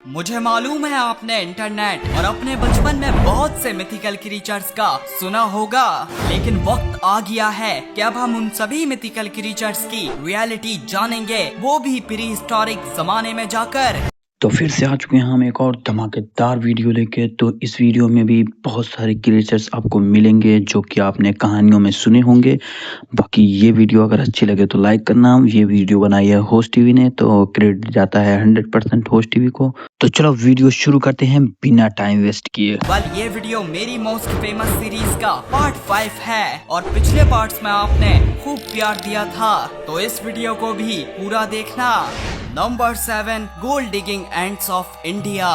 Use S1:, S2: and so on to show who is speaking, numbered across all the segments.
S1: मुझे मालूम है आपने इंटरनेट और अपने बचपन में बहुत से मिथिकल क्रीचर्स का सुना होगा, लेकिन वक्त आ गया है कि अब हम उन सभी मिथिकल क्रीचर्स की रियलिटी जानेंगे, वो भी प्री हिस्टोरिक जमाने में जाकर।
S2: तो फिर से आ चुके हैं हम एक और धमाकेदार वीडियो लेके। तो इस वीडियो में भी बहुत सारे क्रिएचर्स आपको मिलेंगे जो कि आपने कहानियों में सुने होंगे। बाकी ये वीडियो अगर अच्छी लगे तो लाइक करना। ये वीडियो बनाई है होस्ट टीवी ने, तो क्रेडिट जाता है 100% होस्ट टीवी को। तो चलो वीडियो शुरू करते हैं बिना टाइम वेस्ट किए।
S1: ये वीडियो मेरी मोस्ट फेमस सीरीज का पार्ट 5 है और पिछले पार्ट्स में आपने खूब प्यार दिया था, तो इस वीडियो को भी पूरा देखना। Number 7, gold digging ants of India.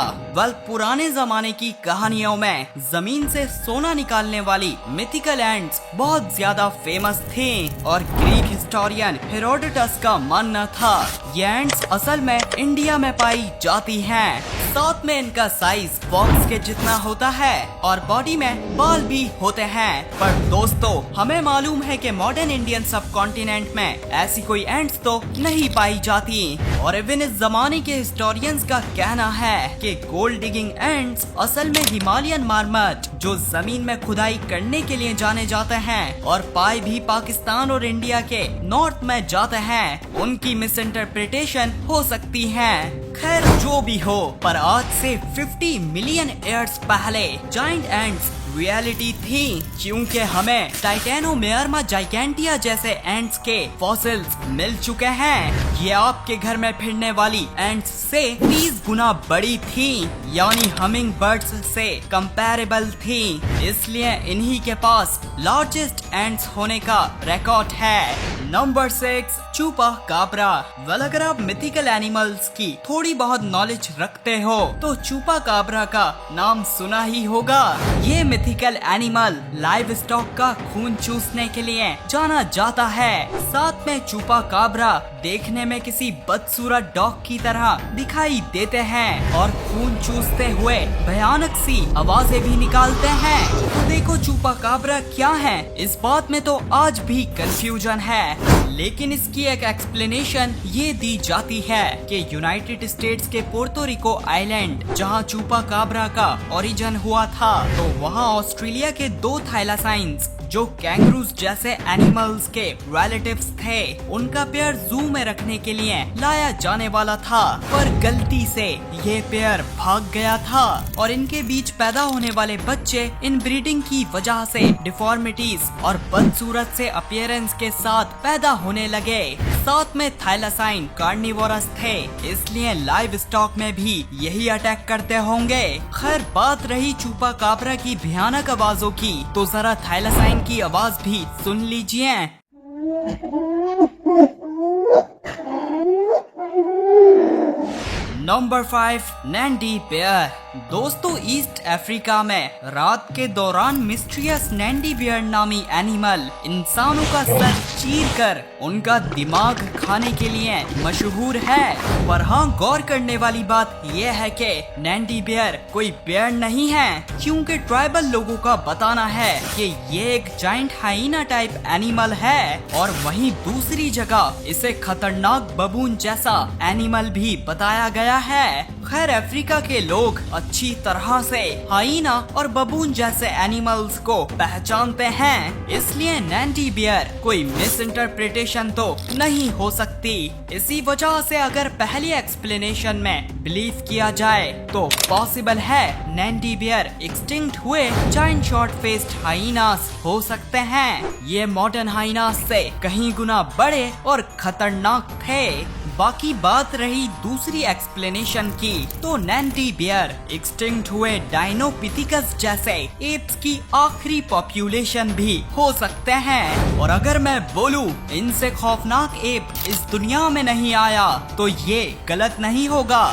S1: पुराने जमाने की कहानियों में जमीन से सोना निकालने वाली मिथिकल एंट्स बहुत ज्यादा फेमस थी और ग्रीक हिस्टोरियन हेरोडोटस का मानना था ये एंट्स असल में इंडिया में पाई जाती हैं। साथ में इनका साइज फॉक्स के जितना होता है और बॉडी में बाल भी होते हैं। पर दोस्तों, हमें मालूम है कि मॉडर्न इंडियन सब कॉन्टिनेंट में ऐसी कोई एंट्स तो नहीं पाई जाती और इवन इस जमाने के हिस्टोरियंस का कहना है कि गोल्ड डिगिंग एंट्स असल में हिमालयन मार्मट जो जमीन में खुदाई करने के लिए जाने जाते हैं और पाए भी पाकिस्तान और इंडिया के नॉर्थ में जाते हैं, उनकी मिस इंटरप्रिटेशन हो सकती है। खैर जो भी हो, पर आज से 50 मिलियन ईयर्स पहले जाइंट एंट्स रियलिटी थी, क्योंकि हमें टाइटेनोमेयरमा जाइगेंटिया जैसे एंट्स के फॉसिल्स मिल चुके हैं। ये आपके घर में फिरने वाली एंट्स से 30 गुना बड़ी थी, यानी हमिंग बर्ड्स से कंपैरेबल थी। इसलिए इन्हीं के पास लार्जेस्ट एंट्स होने का रिकॉर्ड है। नंबर 6, चूपा काब्रा। अगर आप मिथिकल एनिमल्स की थोड़ी बहुत नॉलेज रखते हो तो चूपा काब्रा का नाम सुना ही होगा। ये मिथिकल एनिमल लाइव स्टॉक का खून चूसने के लिए जाना जाता है। साथ में चूपा काब्रा देखने में किसी बदसूरत डॉग की तरह दिखाई देते हैं और खून चूसते हुए भयानक सी आवाजें भी निकालते हैं। तो देखो चूपा काब्रा क्या है, इस बात में तो आज भी कंफ्यूजन है, लेकिन इसकी एक एक्सप्लेनेशन ये दी जाती है कि यूनाइटेड स्टेट्स के पोर्टो रिको आइलैंड जहां चूपा काब्रा का ओरिजिन हुआ था, तो वहां ऑस्ट्रेलिया के 2 थाइलासाइंस जो कैंगरूज जैसे एनिमल्स के रिलेटिव्स थे, उनका पेयर जू में रखने के लिए लाया जाने वाला था, पर गलती से ये पेयर भाग गया था और इनके बीच पैदा होने वाले बच्चे इन ब्रीडिंग की वजह से डिफॉर्मिटीज और बदसूरत से अपीयरेंस के साथ पैदा होने लगे। साथ में थाइलासाइन कार्निवोरस थे, इसलिए लाइव स्टॉक में भी यही अटैक करते होंगे। खैर बात रही चूपा काब्रा की भयानक आवाजों की, तो जरा थाइलासाइन की आवाज भी सुन लीजिए। Number 5, Nandi bear. दोस्तों, ईस्ट अफ्रीका में रात के दौरान मिस्टीरियस नैंडी बेयर नामी एनिमल इंसानों का सर चीर कर उनका दिमाग खाने के लिए मशहूर है। पर हाँ, गौर करने वाली बात यह है कि नैंडी बेयर कोई बेयर नहीं है, क्योंकि ट्राइबल लोगों का बताना है कि ये एक जाइंट हाइना टाइप एनिमल है और वहीं दूसरी जगह इसे खतरनाक बबून जैसा एनिमल भी बताया गया है। खैर अफ्रीका के लोग अच्छी तरह से हाइना और बबून जैसे एनिमल्स को पहचानते हैं, इसलिए नैंडी बेयर कोई मिस इंटरप्रिटेशन तो नहीं हो सकती। इसी वजह से अगर पहली एक्सप्लेनेशन में बिलीव किया जाए तो पॉसिबल है नैंडी बेयर एक्सटिंक्ट हुए जाइंट शॉर्ट फेस्ड हाइनास हो सकते हैं। ये मॉडर्न हाइनास से कहीं गुना बड़े और खतरनाक थे। बाकी बात रही दूसरी एक्सप्लेनेशन की, तो नैंडी बेयर एक्सटिंक्ट हुए डायनोपिथिकस जैसे एप्स की आखिरी पॉपुलेशन भी हो सकते हैं। और अगर मैं बोलूं इनसे खौफनाक एप इस दुनिया में नहीं आया तो ये गलत नहीं होगा।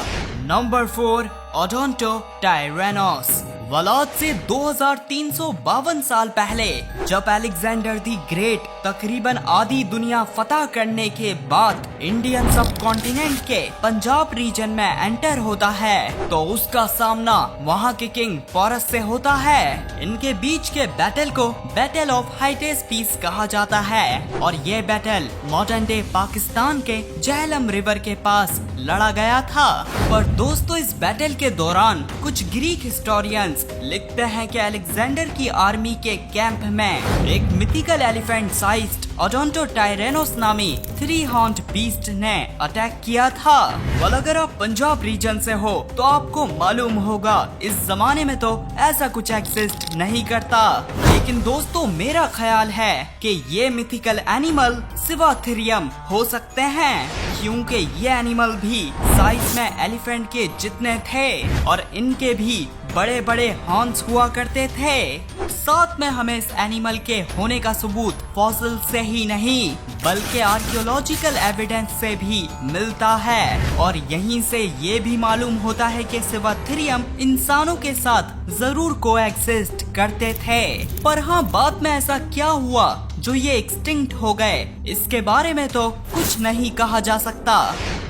S1: नंबर 4, ओडोंटोटायरेनोस। वलाद से 2352 साल पहले जब अलेक्जेंडर द ग्रेट तकरीबन आधी दुनिया फतह करने के बाद इंडियन सब कॉन्टिनेंट के पंजाब रीजन में एंटर होता है तो उसका सामना वहाँ के किंग पोरस से होता है। इनके बीच के बैटल को बैटल ऑफ हाइटेस पीस कहा जाता है और ये बैटल मॉडर्न डे पाकिस्तान के झेलम रिवर के पास लड़ा गया था। पर दोस्तों इस बैटल के दौरान कुछ ग्रीक हिस्टोरियंस लिखते हैं कि अलेक्जेंडर की आर्मी के कैंप में एक मिथिकल एलिफेंट साइज्ड ओडोंटोटायरेनोस नामी 3-हॉर्न्ड बीस्ट ने अटैक किया था। well, अगर आप पंजाब रीजन से हो तो आपको मालूम होगा इस जमाने में तो ऐसा कुछ एग्जिस्ट नहीं करता। लेकिन दोस्तों मेरा ख्याल है कि ये मिथिकल एनिमल सिवाथेरियम हो सकते हैं क्योंकि ये एनिमल भी साइज में एलिफेंट के जितने थे और इनके भी बड़े बड़े हॉर्न्स हुआ करते थे। साथ में हमें इस एनिमल के होने का सबूत फॉसिल से ही नहीं बल्कि आर्कियोलॉजिकल एविडेंस से भी मिलता है और यहीं से ये भी मालूम होता है कि सिवाथेरियम इंसानों के साथ जरूर कोएग्जिस्ट करते थे। पर हाँ बाद में ऐसा क्या हुआ जो ये एक्सटिंक्ट हो गए इसके बारे में तो कुछ नहीं कहा जा सकता।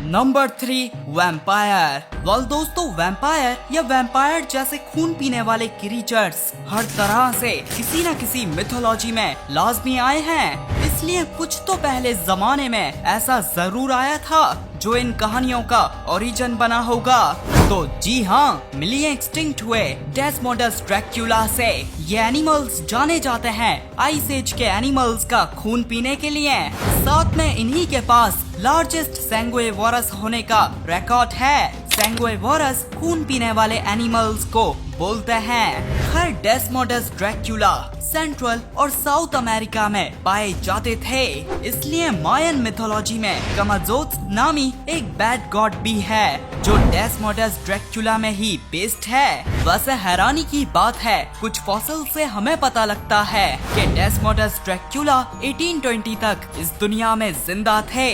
S1: Number 3 vampire. दोस्तों वैम्पायर या वैम्पायर जैसे खून पीने वाले क्रीचर्स हर तरह से किसी न किसी मिथोलॉजी में लाजमी आए हैं, इसलिए कुछ तो पहले जमाने में ऐसा जरूर आया था जो इन कहानियों का ओरिजिन बना होगा। तो जी हाँ मिलिए एक्सटिंक्ट हुए डेस्मोडस ड्रैक्युला से। ये एनिमल्स जाने जाते हैं आइस एज के एनिमल्स का खून पीने के लिए। साथ में इन्हीं के पास लार्जेस्ट सैंगुएवोरस होने का रिकॉर्ड है। सैंगुएवोरस खून पीने वाले एनिमल्स को बोलते हैं। खैर डेस्मोडस ड्रैक्युला सेंट्रल और साउथ अमेरिका में पाए जाते थे, इसलिए मायन मिथोलॉजी में कमाजोत्स नामी एक बैड गॉड भी है जो डेस्मोडस ड्रैक्युला में ही बेस्ड है। वैसे हैरानी की बात है कुछ फॉसिल से हमें पता लगता है कि डेस्मोडस ड्रैक्युला 1820 तक इस दुनिया में जिंदा थे।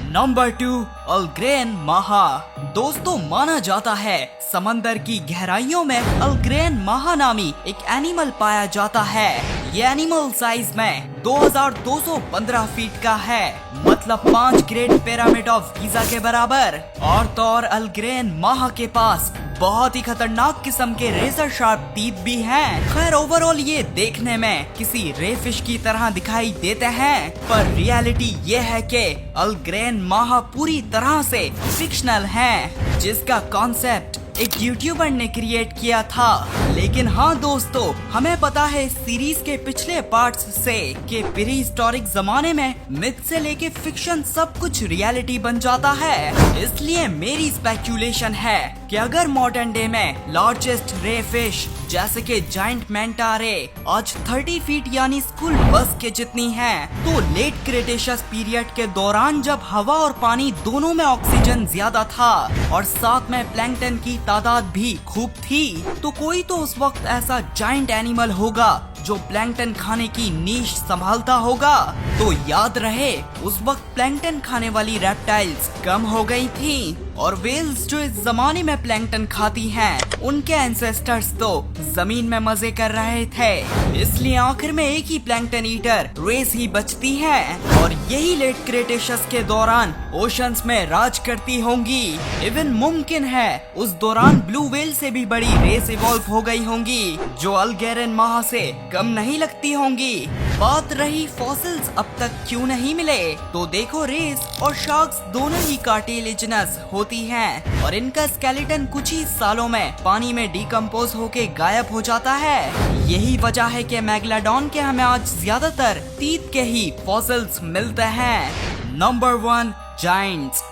S1: नंबर 2 अल्ग्रेन माहा। दोस्तों माना जाता है समंदर की गहराइयों में अल्ग्रेन माहा नामी एक एनिमल पाया जाता है। ये एनिमल साइज में 2215 फीट का है, मतलब 5 ग्रेट पिरामिड ऑफ गीजा के बराबर। और तो और अल्ग्रेन माहा के पास बहुत ही खतरनाक किस्म के रेजर शार्प टीथ भी हैं। खैर ओवरऑल ये देखने में किसी रे फिश की तरह दिखाई देते हैं, पर रियलिटी ये है कि अल्ग्रेन माहा पूरी तरह से फिक्शनल है जिसका कॉन्सेप्ट एक यूट्यूबर ने क्रिएट किया था। लेकिन हाँ दोस्तों हमें पता है इस सीरीज के पिछले पार्ट्स से कि प्री हिस्टोरिक जमाने में मिथ से लेके फिक्शन सब कुछ रियलिटी बन जाता है। इसलिए मेरी स्पेक्यूलेशन है कि अगर मॉडर्न डे में लार्जेस्ट रे फिश जैसे कि जायंट मैंटा रे आज 30 फीट यानी स्कूल बस के जितनी है, तो लेट क्रेटेशियस पीरियड के दौरान जब हवा और पानी दोनों में ऑक्सीजन ज्यादा था और साथ में प्लैंकटन की तादाद भी खूब थी, तो कोई तो उस वक्त ऐसा जायंट एनिमल होगा जो प्लैंकटन खाने की नीश संभालता होगा। तो याद रहे उस वक्त प्लैंकटन खाने वाली रेप्टाइल्स कम हो गई थी और वेल्स जो इस जमाने में प्लैंकटन खाती हैं, उनके एंसेस्टर्स तो जमीन में मजे कर रहे थे। इसलिए आखिर में एक ही प्लैंकटन ईटर रेस ही बचती है और यही लेट क्रेटेशियस के दौरान ओशंस में राज करती होंगी। इवन मुमकिन है उस दौरान ब्लू व्हेल से भी बड़ी रेस इवॉल्व हो गई होंगी जो अल्गेरन माह से कम नहीं लगती होंगी। बात रही फॉसिल्स अब तक क्यों नहीं मिले, तो देखो रेस और शार्क्स दोनों ही कार्टिलेजिनस होती हैं और इनका स्केलेटन कुछ ही सालों में पानी में डिकम्पोज होके गायब हो जाता है। यही वजह है कि मैगलाडॉन के हमें आज ज्यादातर टीथ के ही फॉसिल्स मिलते हैं। Number 1 giants.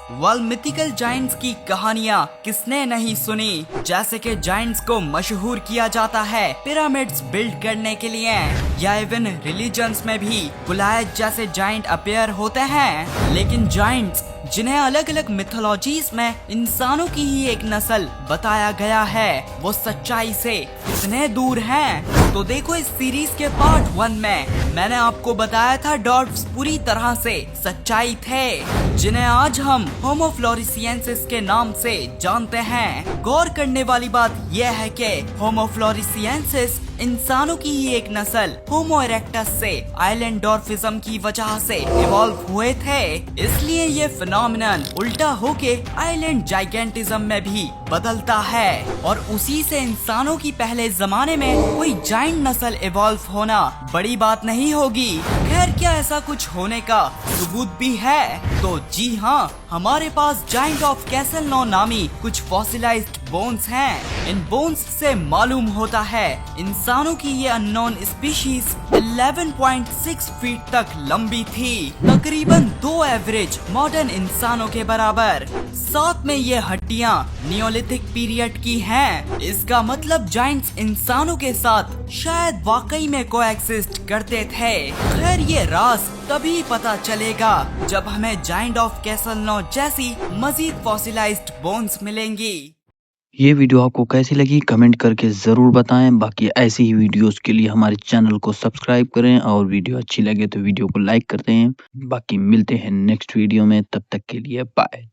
S1: मिथिकल जायंट्स की कहानियाँ किसने नहीं सुनी, जैसे कि जायंट्स को मशहूर किया जाता है पिरामिड्स बिल्ड करने के लिए, या इवन रिलीजन्स में भी गुलायत जैसे जायंट अपीयर होते हैं। लेकिन जायंट्स जिन्हें अलग अलग मिथोलॉजीज में इंसानों की ही एक नस्ल बताया गया है, वो सच्चाई से कितने दूर हैं। तो देखो इस सीरीज के पार्ट 1 में मैंने आपको बताया था डॉल्फ्स पूरी तरह से सच्चाई थे, जिन्हें आज हम होमो फ्लोरिसिएंसिस के नाम से जानते हैं। गौर करने वाली बात यह है कि होमो फ्लोरिसिएंसिस इंसानों की ही एक नस्ल होमो इरेक्टस से आइलैंड डॉर्फिज्म की वजह से इवॉल्व हुए थे। इसलिए ये फिनोमिनन उल्टा होके आइलैंड जाइगेंटिज्म में भी बदलता है और उसी से इंसानों की पहले जमाने में कोई जाइंट नस्ल इवॉल्व होना बड़ी बात नहीं होगी। खैर, क्या ऐसा कुछ होने का सबूत भी है? तो जी हाँ, हमारे पास जाइंट ऑफ कैसलनॉ नामी कुछ फॉसिलाइज्ड बोन्स हैं। इन बोन्स से मालूम होता है इंसानों की ये अननोन स्पीशीज 11.6 फीट तक लंबी थी, तकरीबन 2 एवरेज मॉडर्न इंसानों के बराबर। साथ में ये हड्डियां नियोलिथिक पीरियड की हैं। इसका मतलब जाइंट्स इंसानों के साथ शायद वाकई में कोएग्जिस्ट करते थे। खैर, ये राज तभी पता चलेगा जब हमें जाइंट ऑफ कैसलनॉ जैसी मजीद फॉसिलाइज्ड बोन्स मिलेंगी।
S2: ये वीडियो आपको कैसी लगी कमेंट करके ज़रूर बताएं। बाकी ऐसी ही वीडियोस के लिए हमारे चैनल को सब्सक्राइब करें और वीडियो अच्छी लगे तो वीडियो को लाइक कर दें। बाकी मिलते हैं नेक्स्ट वीडियो में, तब तक के लिए बाय।